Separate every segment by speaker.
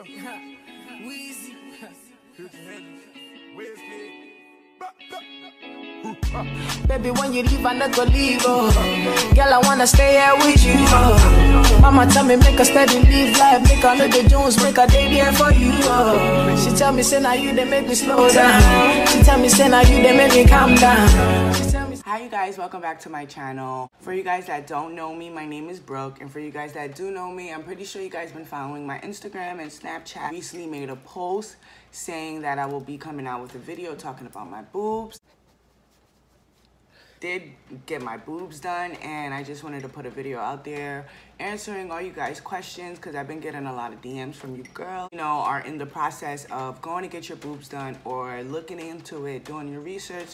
Speaker 1: Weezy. Baby, when you leave, I not go leave, oh. Girl, I wanna stay here with you, oh. Mama tell me make a steady live life, make a little Jones, make a day there for you, oh. She tell me say now you they make me slow down. She tell me say now you they make me calm down.
Speaker 2: Hi you guys, welcome back to my channel. For you guys that don't know me, my name is Brook, and for you guys that do know me, I'm pretty sure you guys been following my Instagram and Snapchat. I recently made a post saying that I will be coming out with a video talking about my boobs. Did get my boobs done, and I just wanted to put a video out there answering all you guys questions, because I've been getting a lot of DMs from you girls, you know, are in the process of going to get your boobs done or looking into it, doing your research.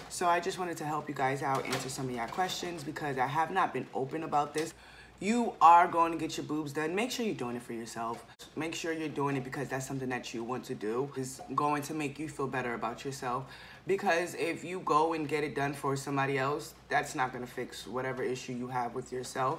Speaker 2: So I just wanted to help you guys out, answer some of your questions, because I have not been open about this. You are going to get your boobs done. Make sure you're doing it for yourself. Make sure you're doing it because that's something that you want to do. It's going to make you feel better about yourself. Because if you go and get it done for somebody else, that's not going to fix whatever issue you have with yourself.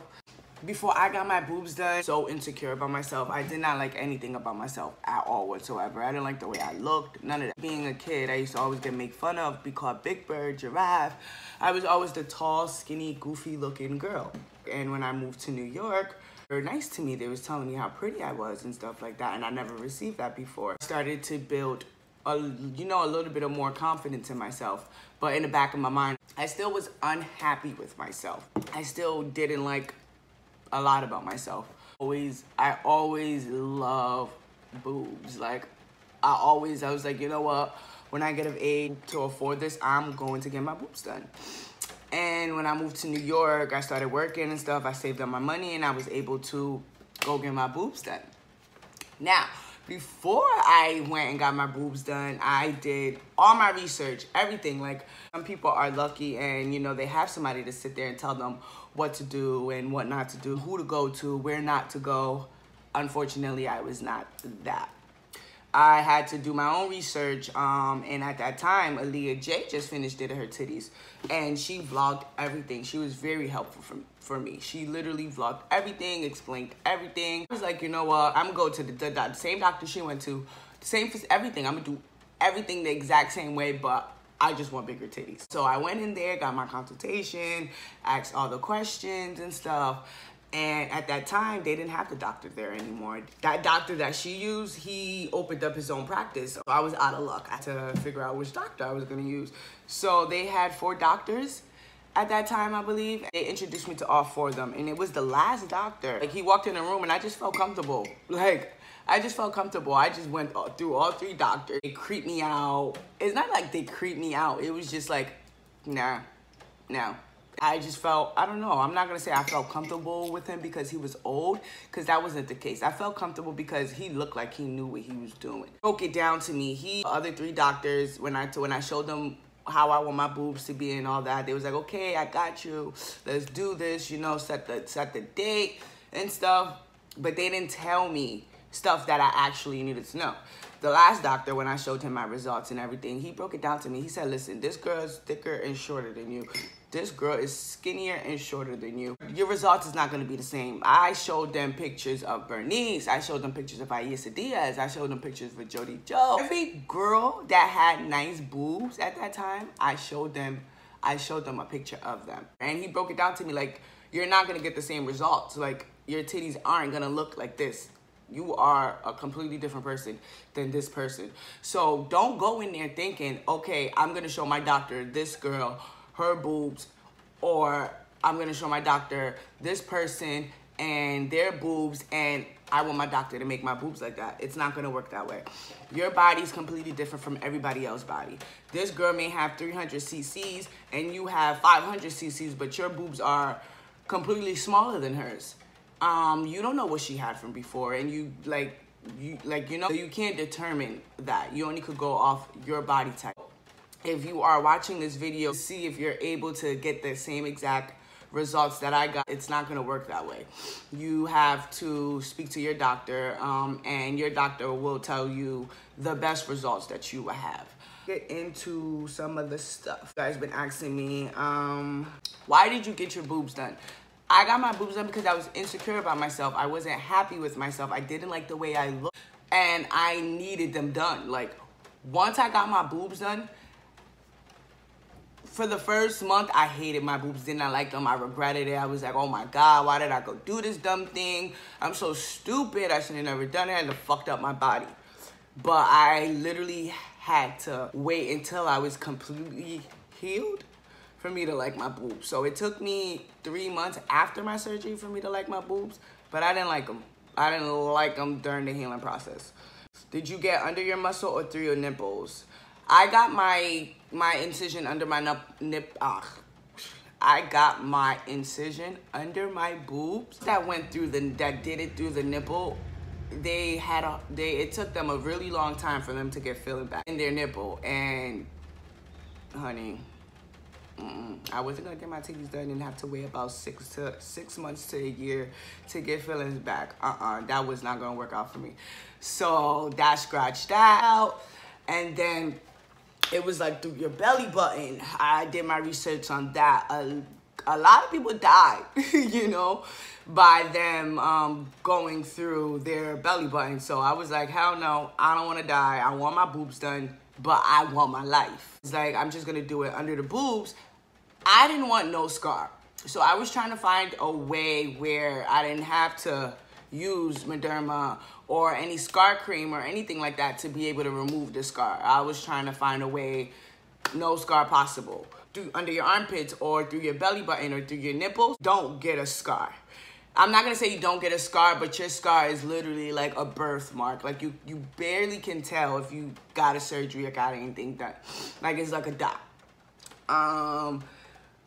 Speaker 2: Before I got my boobs done, so insecure about myself. I did not like anything about myself at all whatsoever. I didn't like the way I looked, none of that. Being a kid, I used to always get made fun of, be called Big Bird, Giraffe. I was always the tall, skinny, goofy looking girl. And when I moved to New York, they were nice to me. They was telling me how pretty I was and stuff like that, and I never received that before. I started to build a little bit of more confidence in myself, but in the back of my mind, I still was unhappy with myself. I still didn't like a lot about myself. I always love boobs. Like, I was like, you know what? When I get of age to afford this, I'm going to get my boobs done. And when I moved to New York, I started working and stuff. I saved up my money and I was able to go get my boobs done. Now, before I went and got my boobs done, I did all my research, everything. Like, some people are lucky and, you know, they have somebody to sit there and tell them what to do and what not to do, who to go to, where not to go. Unfortunately, I was not that. I had to do my own research, and at that time, Aaliyah J just finished did her titties, and she vlogged everything. She was very helpful for me. She literally vlogged everything, explained everything. I was like, you know what, I'm gonna go to the same doctor she went to, same for everything. I'm gonna do everything the exact same way, but I just want bigger titties. So I went in there, got my consultation, asked all the questions and stuff. And at that time, they didn't have the doctor there anymore. That doctor that she used, he opened up his own practice. So I was out of luck. I had to figure out which doctor I was gonna use. So they had 4 doctors at that time, I believe. They introduced me to all 4 of them. And it was the last doctor. Like, he walked in the room and I just felt comfortable. Like, I just felt comfortable. I just went through all 3 doctors. They creeped me out. It's not like they creeped me out. It was just like, nah, no. I just felt, I don't know, I'm not gonna say I felt comfortable with him because he was old, because that wasn't the case. I felt comfortable because he looked like he knew what he was doing. Broke it down to me. The other 3 doctors, when I showed them how I want my boobs to be and all that, they was like, okay, I got you. Let's do this, you know, set the date and stuff. But they didn't tell me stuff that I actually needed to know. The last doctor, when I showed him my results and everything, he broke it down to me. He said, listen, this girl's thicker and shorter than you. This girl is skinnier and shorter than you. Your results is not going to be the same. I showed them pictures of Bernice. I showed them pictures of Aisa Diaz. I showed them pictures of Jody Joe. Every girl that had nice boobs at that time, I showed them a picture of them. And he broke it down to me like, you're not going to get the same results. Like, your titties aren't going to look like this. You are a completely different person than this person. So don't go in there thinking, okay, I'm going to show my doctor this girl her boobs, or I'm gonna show my doctor this person and their boobs, and I want my doctor to make my boobs like that. It's not gonna work that way. Your body's completely different from everybody else's body. This girl may have 300 cc's and you have 500 cc's, but your boobs are completely smaller than hers. You don't know what she had from before, and you know, so you can't determine that. You only could go off your body type. If you are watching this video, see if you're able to get the same exact results that I got. It's not gonna work that way. You have to speak to your doctor, and your doctor will tell you the best results that you will have. Get into some of the stuff. You guys been asking me, why did you get your boobs done? I got my boobs done because I was insecure about myself. I wasn't happy with myself. I didn't like the way I looked. and I needed them done. Like, once I got my boobs done, for the first month, I hated my boobs. Did not like them. I regretted it. I was like, oh my God, why did I go do this dumb thing? I'm so stupid. I should have never done it. And it fucked up my body. But I literally had to wait until I was completely healed for me to like my boobs. So it took me 3 months after my surgery for me to like my boobs, but I didn't like them. I didn't like them during the healing process. Did you get under your muscle or through your nipples? I got my incision under my I got my incision under my boobs. That did it through the nipple. It took them a really long time for them to get feeling back in their nipple. And honey, I wasn't gonna get my titties done and have to wait about 6 months to a year to get feelings back. That was not gonna work out for me. So that scratched that out. And then it was like through your belly button. I did my research on that. A lot of people died, you know, by them going through their belly button. So I was like, hell no, I don't want to die. I want my boobs done, but I want my life. It's like, I'm just going to do it under the boobs. I didn't want no scar. So I was trying to find a way where I didn't have to use Mederma or any scar cream or anything like that to be able to remove the scar. I was trying to find a way, no scar possible. Under your armpits or through your belly button or through your nipples, don't get a scar. I'm not gonna say you don't get a scar, but your scar is literally like a birthmark. Like you barely can tell if you got a surgery or got anything done. Like it's like a dot.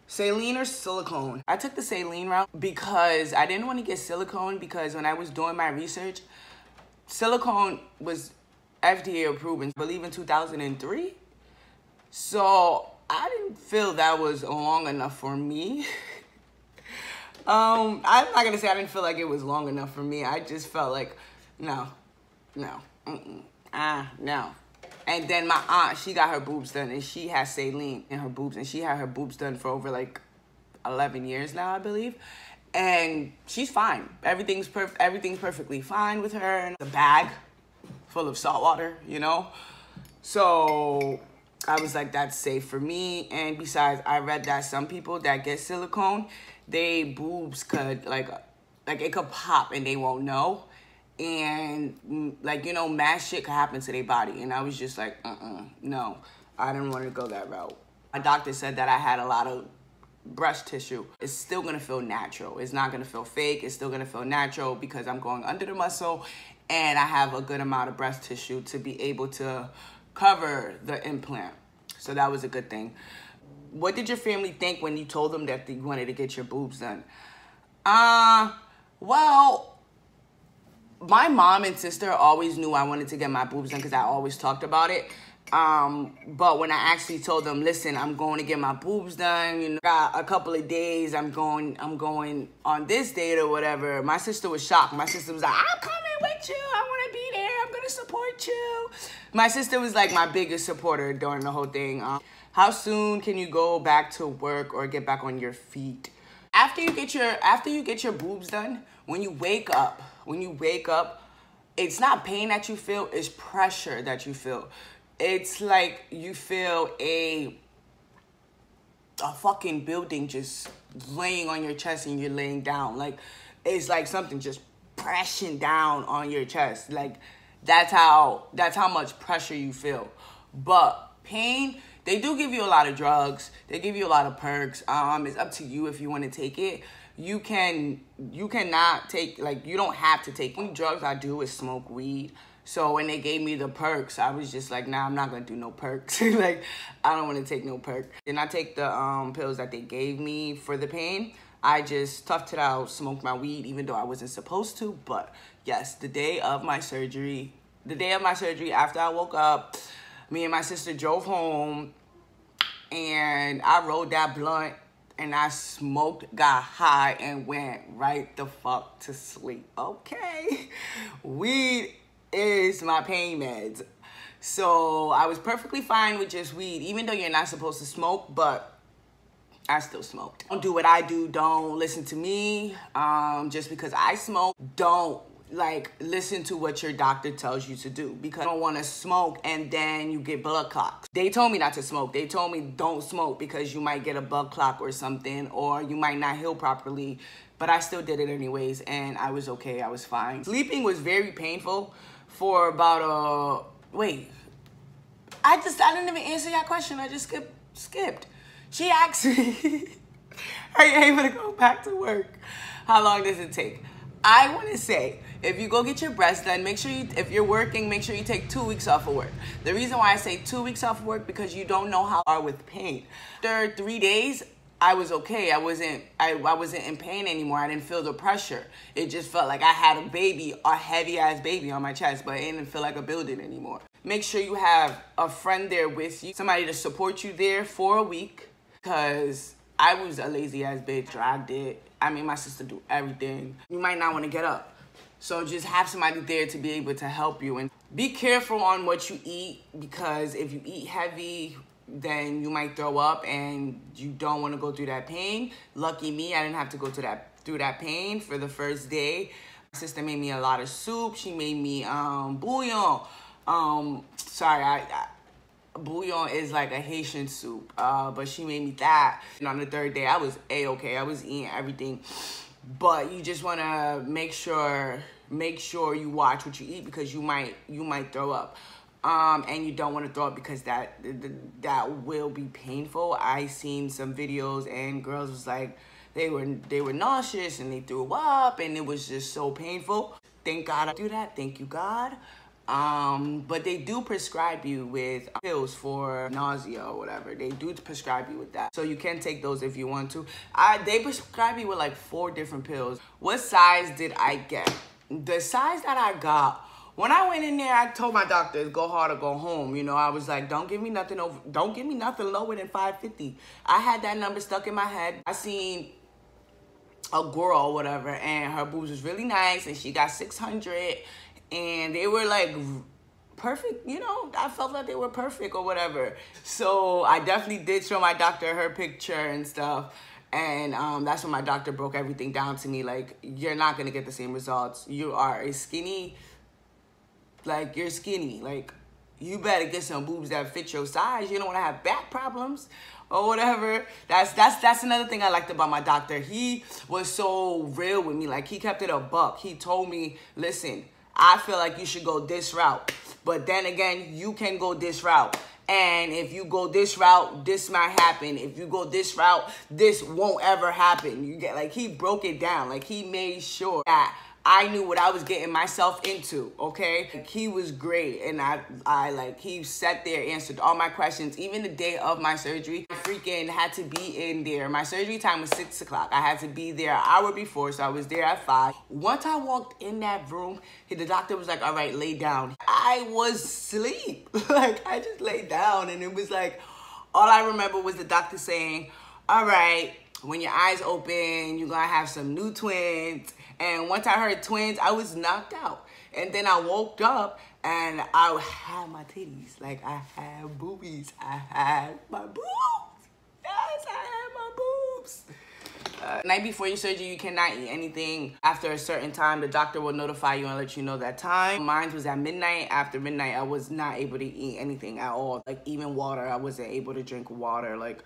Speaker 2: Saline or silicone? I took the saline route because I didn't want to get silicone, because when I was doing my research, silicone was FDA approved, I believe in 2003. So I didn't feel that was long enough for me. I'm not gonna say I didn't feel like it was long enough for me. I just felt like, no. And then my aunt, she got her boobs done, and she has saline in her boobs, and she had her boobs done for over like 11 years now, I believe. And she's fine. Everything's perfectly fine with her. And the bag full of salt water, you know? So I was like, that's safe for me. And besides, I read that some people that get silicone, they boobs could like it could pop and they won't know. And like, you know, mad shit could happen to their body. And I was just like, no, I didn't want to go that route. My doctor said that I had a lot of breast tissue. It's still gonna feel natural. It's not gonna feel fake. It's still gonna feel natural because I'm going under the muscle and I have a good amount of breast tissue to be able to cover the implant. So that was a good thing. What did your family think when you told them that you wanted to get your boobs done? Well, my mom and sister always knew I wanted to get my boobs done because I always talked about it. But when I actually told them, listen, I'm going to get my boobs done, you know, got a couple of days, I'm going on this date or whatever, my sister was shocked. My sister was like, I'm coming with you. I want to be there. I'm going to support you. My sister was like my biggest supporter during the whole thing. How soon can you go back to work or get back on your feet? After you get your boobs done, when you wake up, it's not pain that you feel, it's pressure that you feel. It's like you feel a fucking building just laying on your chest and you're laying down. Like, it's like something just pressing down on your chest. Like, that's how much pressure you feel. But pain, they do give you a lot of drugs. They give you a lot of perks. It's up to you if you want to take it. You cannot take, like, you don't have to take. The only drugs I do is smoke weed. So when they gave me the perks, I was just like, nah, I'm not going to do no perks. Like, I don't want to take no perk. Then I take the pills that they gave me for the pain. I just toughed it out, smoked my weed, even though I wasn't supposed to. But yes, the day of my surgery, after I woke up, me and my sister drove home and I rolled that blunt and I smoked, got high, and went right the fuck to sleep. Okay. Weed is my pain meds. So I was perfectly fine with just weed, even though you're not supposed to smoke, but I still smoked. Don't do what I do. Don't listen to me. Just because I smoke, don't like, listen to what your doctor tells you to do, because you don't want to smoke and then you get blood clots. They told me not to smoke. They told me don't smoke because you might get a blood clot or something, or you might not heal properly. But I still did it anyways, and I was okay. I was fine. Sleeping was very painful for about wait. I didn't even answer that question. I just skipped. She asked me, are you able to go back to work? How long does it take? I want to say, if you go get your breasts done, make sure if you're working, make sure you take 2 weeks off of work. The reason why I say 2 weeks off of work, because you don't know how you are with pain. After 3 days, I was okay. I wasn't in pain anymore. I didn't feel the pressure. It just felt like I had a heavy ass baby on my chest, but it didn't feel like a building anymore. Make sure you have a friend there with you, somebody to support you there for a week, because I was a lazy ass bitch, dragged it. I made my sister do everything. You might not want to get up. So just have somebody there to be able to help you. And be careful on what you eat, because if you eat heavy, then you might throw up and you don't want to go through that pain. Lucky me, I didn't have to go through that pain for the first day. My sister made me a lot of soup. She made me bouillon. Bouillon is like a Haitian soup, but she made me that. And on the third day, I was A-okay. I was eating everything. But you just want to make sure you watch what you eat, because you might throw up. And you don't want to throw up, because that will be painful. I seen some videos and girls was like, they were nauseous and they threw up, and it was just so painful. Thank God I do that. Thank you, God. But they do prescribe you with pills for nausea or whatever. They do prescribe you with that. So you can take those if you want to. They prescribe you with like 4 different pills. What size did I get? The size that I got, when I went in there, I told my doctor, go hard or go home. You know, I was like, don't give me nothing lower than 550. I had that number stuck in my head. I seen a girl or whatever, and her boobs was really nice, and she got 600. And they were like perfect, you know, I felt like they were perfect or whatever. So I definitely did show my doctor her picture and stuff. And that's when my doctor broke everything down to me. Like, you're not going to get the same results. You are you're skinny. Like, you better get some boobs that fit your size. You don't want to have back problems or whatever. That's another thing I liked about my doctor. He was so real with me. Like, he kept it a buck. He told me, listen, I feel like you should go this route. But then again, you can go this route. And if you go this route, this might happen. If you go this route, this won't ever happen. You get, like, he broke it down. Like, he made sure that I knew what I was getting myself into, okay? Like, he was great, and he sat there, answered all my questions. Even the day of my surgery, I freaking had to be in there. My surgery time was 6 o'clock. I had to be there an hour before, so I was there at 5. Once I walked in that room, the doctor was like, all right, lay down. I was asleep. Like, I just laid down, and it was like, all I remember was the doctor saying, all right, when your eyes open, you're gonna have some new twins. And once I heard twins, I was knocked out. And then I woke up and I had my titties. Like, I had boobies. I had my boobs. Yes, I had my boobs. Night before your surgery, you cannot eat anything. After a certain time, the doctor will notify you and let you know that time. Mine was at midnight. After midnight, I was not able to eat anything at all. Like, even water, I wasn't able to drink water. Like,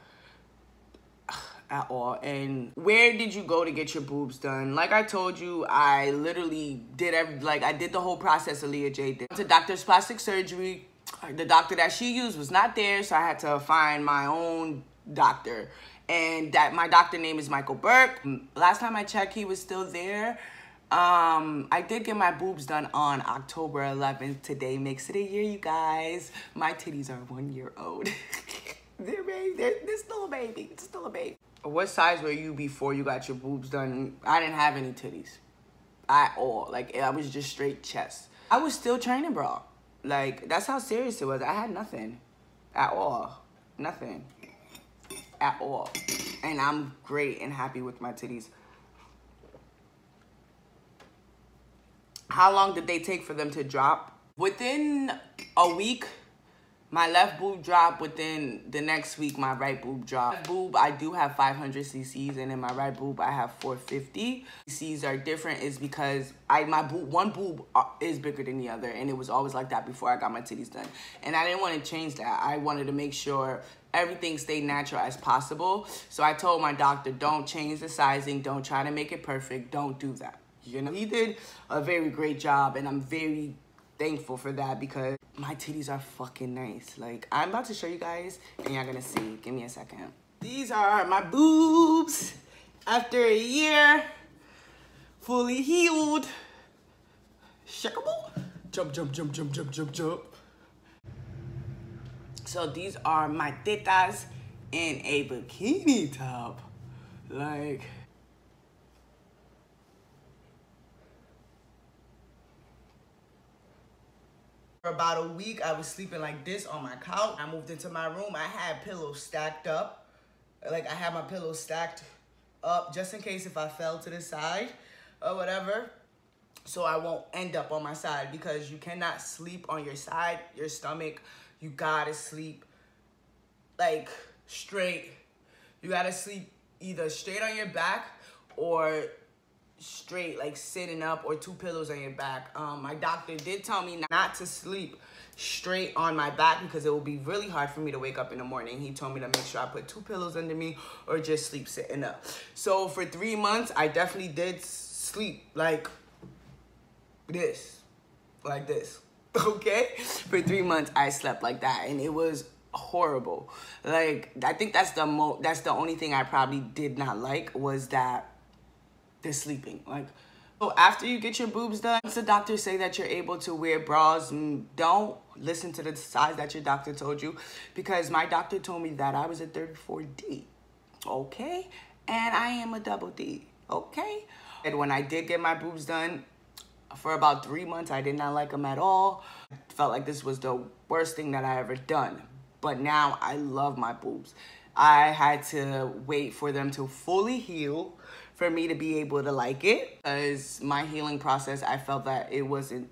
Speaker 2: at all. And where did you go to get your boobs done? Like I told you, I literally did I did the whole process Aaliyah J did. To Doctor's Plastic Surgery. The doctor that she used was not there, so I had to find my own doctor. And my doctor name is Michael Bruck. Last time I checked, he was still there. I did get my boobs done on October 11th. Today makes it a year, you guys. My titties are 1 year old. They're still a baby. It's still a baby. What size were you before you got your boobs done? I didn't have any titties at all. Like, I was just straight chest. I was still training, bro. Like, that's how serious it was. I had nothing at all. Nothing at all. And I'm great and happy with my titties. How long did they take for them to drop? Within a week, My left boob dropped within the next week. My right boob dropped. Boob, I do have 500 cc's, and in my right boob, I have 450. cc's are different is because one boob is bigger than the other, and it was always like that before I got my titties done. And I didn't want to change that. I wanted to make sure everything stayed natural as possible. So I told my doctor, don't change the sizing. Don't try to make it perfect. Don't do that. You know, he did a very great job, and I'm very thankful for that because my titties are fucking nice. Like, I'm about to show you guys and y'all gonna see. Give me a second. These are my boobs after a year, fully healed. Shakeable. Jump, jump, jump, jump, jump, jump, jump. So these are my tetas in a bikini top. Like, for about a week, I was sleeping like this on my couch. I moved into my room. I had pillows stacked up. Like, I had my pillows stacked up just in case if I fell to the side or whatever. So I won't end up on my side because you cannot sleep on your side, your stomach. You gotta sleep like straight. You gotta sleep either straight on your back or straight, like sitting up, or two pillows on your back. My doctor did tell me not to sleep straight on my back because it will be really hard for me to wake up in the morning. He told me to make sure I put two pillows under me or just sleep sitting up. So for 3 months, I definitely did sleep like this, okay? For 3 months, I slept like that, and it was horrible. Like, I think that's the only thing I probably did not like was that the sleeping. Like, so after you get your boobs done, once the doctors say that you're able to wear bras, don't listen to the size that your doctor told you, because my doctor told me that I was a 34D, okay? And I am a double D, okay? And when I did get my boobs done, for about 3 months, I did not like them at all. I felt like this was the worst thing that I ever done. But now I love my boobs. I had to wait for them to fully heal for me to be able to like it. Because my healing process, I felt that it wasn't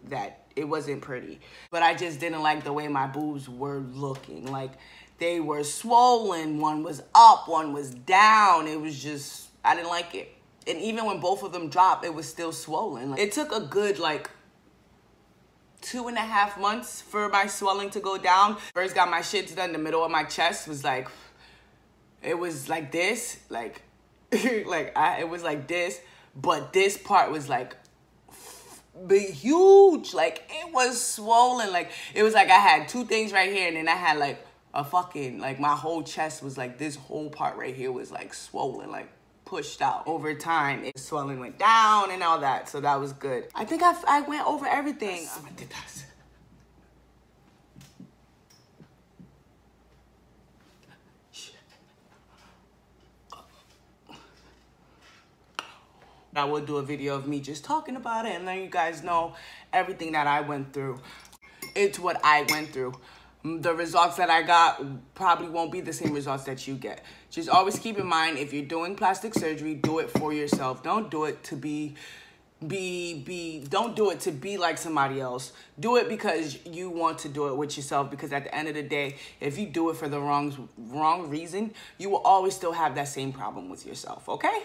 Speaker 2: pretty. But I just didn't like the way my boobs were looking. Like, they were swollen. One was up, one was down. It was just, I didn't like it. And even when both of them dropped, it was still swollen. Like, it took a good, like, 2.5 months for my swelling to go down. First got my shits done, the middle of my chest was like, it was like this, like, it was like this, but this part was like huge. Like, it was swollen. Like, it was like I had two things right here, and then I had like a fucking, like, my whole chest was like, this whole part right here was like swollen, like pushed out. Over time, it swelling went down and all that, so that was good. I think I went over everything. I will do a video of me just talking about it and letting you guys know everything that I went through. It's what I went through. The results that I got probably won't be the same results that you get. Just always keep in mind, if you're doing plastic surgery, do it for yourself. Don't do it to don't do it to be like somebody else. Do it because you want to do it with yourself, because at the end of the day, if you do it for the wrong reason, you will always still have that same problem with yourself, okay?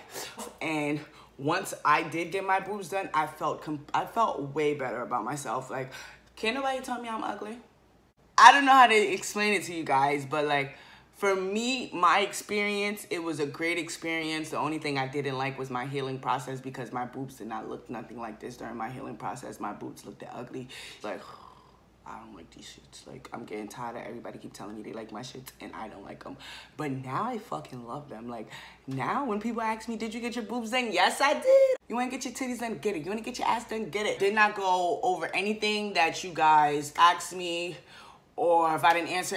Speaker 2: And once I did get my boobs done, I felt way better about myself. Like, can't nobody tell me I'm ugly? I don't know how to explain it to you guys, but like, for me, my experience, it was a great experience. The only thing I didn't like was my healing process, because my boobs did not look nothing like this during my healing process. My boobs looked ugly. Like, I don't like these shits. Like, I'm getting tired of everybody keep telling me they like my shits, and I don't like them. But now I fucking love them. Like, now when people ask me, did you get your boobs done? Yes, I did. You want to get your titties done? Get it. You want to get your ass done? Get it. Did not go over anything that you guys asked me, or if I didn't answer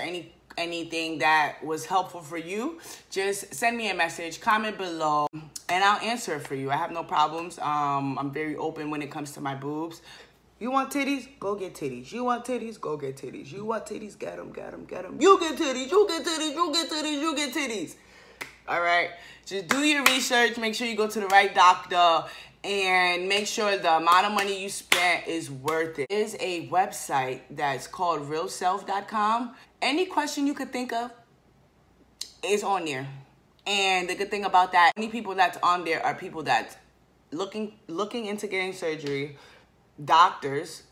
Speaker 2: anything that was helpful for you, just send me a message, comment below, and I'll answer it for you. I have no problems. I'm very open when it comes to my boobs. You want titties? Go get titties. You want titties? Go get titties. You want titties? Get them, get them, get them. You get titties, you get titties, you get titties, you get titties. All right? Just do your research. Make sure you go to the right doctor. and make sure the amount of money you spent is worth it. There's a website that's called realself.com. Any question you could think of is on there. And the good thing about that, any people that's on there are people that's looking into getting surgery, doctors,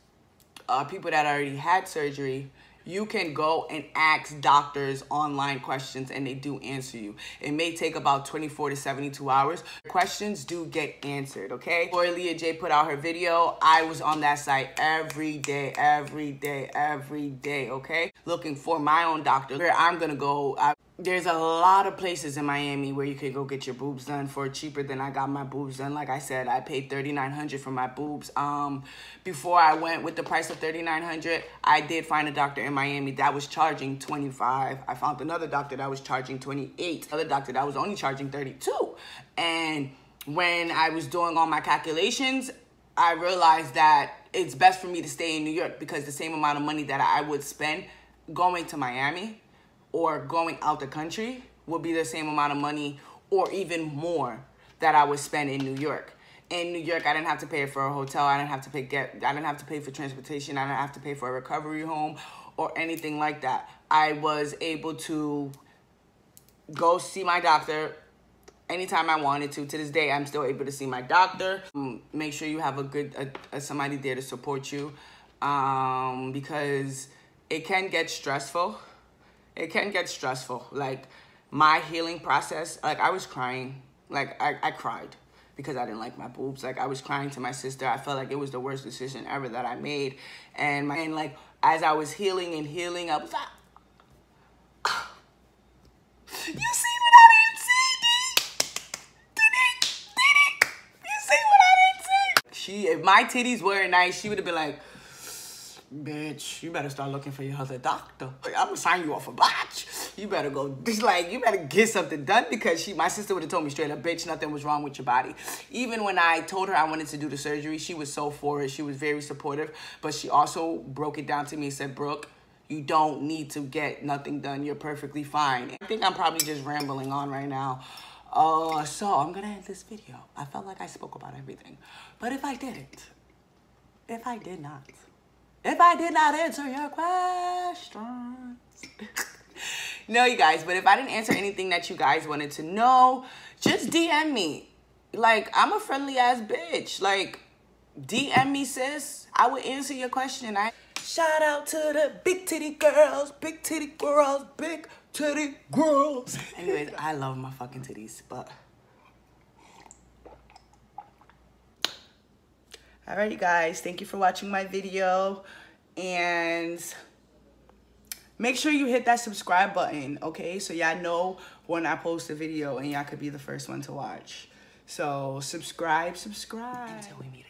Speaker 2: people that already had surgery. You can go and ask doctors online questions and they do answer you. It may take about 24 to 72 hours. Questions do get answered, okay? Before Leah J put out her video, I was on that site every day, okay? Looking for my own doctor. Where I'm gonna go, there's a lot of places in Miami where you can go get your boobs done for cheaper than I got my boobs done. Like I said, I paid $3,900 for my boobs. Before I went with the price of $3,900, I did find a doctor in Miami that was charging $25. I found another doctor that was charging $28. Another doctor that was only charging $32. And when I was doing all my calculations, I realized that it's best for me to stay in New York because the same amount of money that I would spend going to Miami or going out the country would be the same amount of money or even more that I would spend in New York. In New York, I didn't have to pay for a hotel. I didn't have to pay for transportation. I didn't have to pay for a recovery home or anything like that. I was able to go see my doctor anytime I wanted to. To this day, I'm still able to see my doctor. Make sure you have a good somebody there to support you, because it can get stressful. It can get stressful. Like, my healing process, like, I was crying. Like, I cried because I didn't like my boobs. Like, I was crying to my sister. I felt like it was the worst decision ever that I made. And like, as I was healing and healing, I was like, oh, you see what I didn't see, Did you see what I didn't see? If my titties weren't nice, she would have been like, bitch, you better start looking for your other doctor. I'm gonna sign you off a batch. You better go, like, you better get something done, because my sister would have told me straight up, bitch, nothing was wrong with your body. Even when I told her I wanted to do the surgery, she was so for it. She was very supportive, but she also broke it down to me and said, Brooke, you don't need to get nothing done. You're perfectly fine. I think I'm probably just rambling on right now. So I'm gonna end this video. I felt like I spoke about everything. But if I didn't, if I did not answer your questions. No, you guys, but if I didn't answer anything that you guys wanted to know, just DM me. Like, I'm a friendly ass bitch. Like, DM me, sis. I will answer your question. Shout out to the big titty girls, big titty girls, big titty girls. Anyways, I love my fucking titties, but. All right, you guys, thank you for watching my video, and make sure you hit that subscribe button, okay? So y'all know when I post a video and y'all could be the first one to watch. So subscribe. Until we meet again.